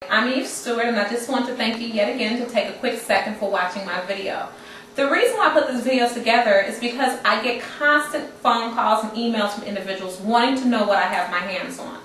I'm Eve Stewart, and I just want to thank you yet again to take a quick second for watching my video. The reason why I put this video together is because I get constant phone calls and emails from individuals wanting to know what I have my hands on.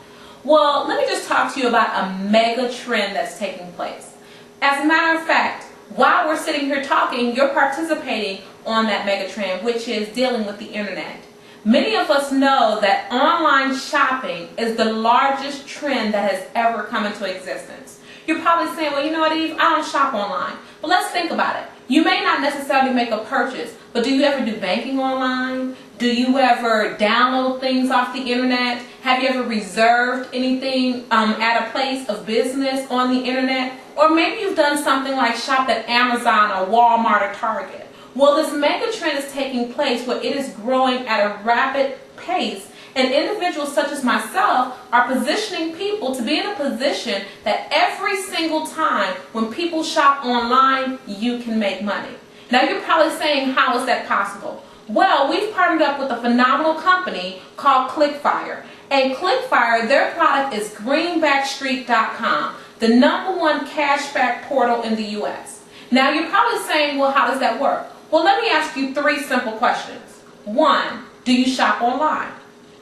Well, let me just talk to you about a mega trend that's taking place. As a matter of fact, while we're sitting here talking, you're participating on that mega trend, which is dealing with the internet. Many of us know that online shopping is the largest trend that has ever come into existence. You're probably saying, well, you know what, Eve, I don't shop online. But let's think about it. You may not necessarily make a purchase, but do you ever do banking online? Do you ever download things off the internet? Have you ever reserved anything at a place of business on the internet? Or maybe you've done something like shop at Amazon or Walmart or Target. Well, this mega trend is taking place where it is growing at a rapid pace, and individuals such as myself are positioning people to be in a position that every single time when people shop online, you can make money. Now you're probably saying, how is that possible? Well, we've partnered up with a phenomenal company called ClickFire. And ClickFire, their product is greenbackstreet.com, the #1 cashback portal in the U.S. Now you're probably saying, well, how does that work? Well, let me ask you 3 simple questions. 1, do you shop online?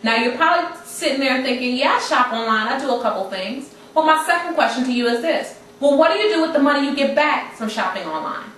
Now you're probably sitting there thinking, yeah, I shop online, I do a couple things. Well, my second question to you is this. Well, what do you do with the money you get back from shopping online?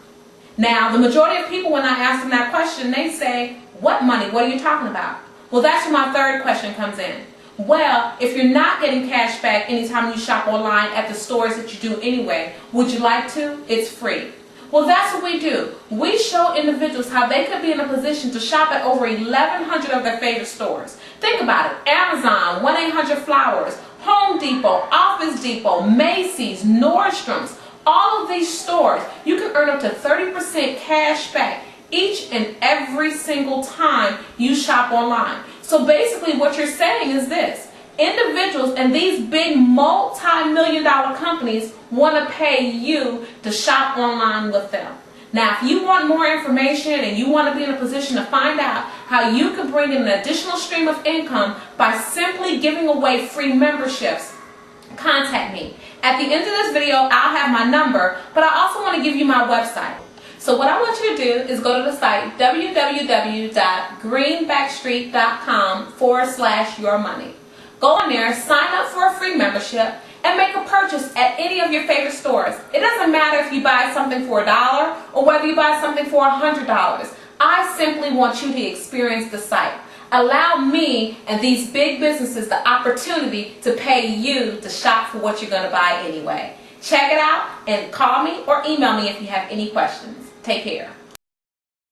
Now, the majority of people, when I ask them that question, they say, what money? What are you talking about? Well, that's where my third question comes in. Well, if you're not getting cash back anytime you shop online at the stores that you do anyway, would you like to? It's free. Well, that's what we do. We show individuals how they could be in a position to shop at over 1,100 of their favorite stores. Think about it. Amazon, 1-800-Flowers, Home Depot, Office Depot, Macy's, Nordstrom's, all of these stores, you can earn up to 30% cash back each and every single time you shop online. So basically what you're saying is this. Individuals and these big multi-million-dollar companies want to pay you to shop online with them. Now, if you want more information and you want to be in a position to find out how you can bring in an additional stream of income by simply giving away free memberships, contact me. At the end of this video, I'll have my number, but I also want to give you my website. So what I want you to do is go to the site www.greenbackstreet.com/yourmoney. Go on there, sign up for a free membership, and make a purchase at any of your favorite stores. It doesn't matter if you buy something for $1 or whether you buy something for $100. I simply want you to experience the site. Allow me and these big businesses the opportunity to pay you to shop for what you're going to buy anyway. Check it out and call me or email me if you have any questions. Take care.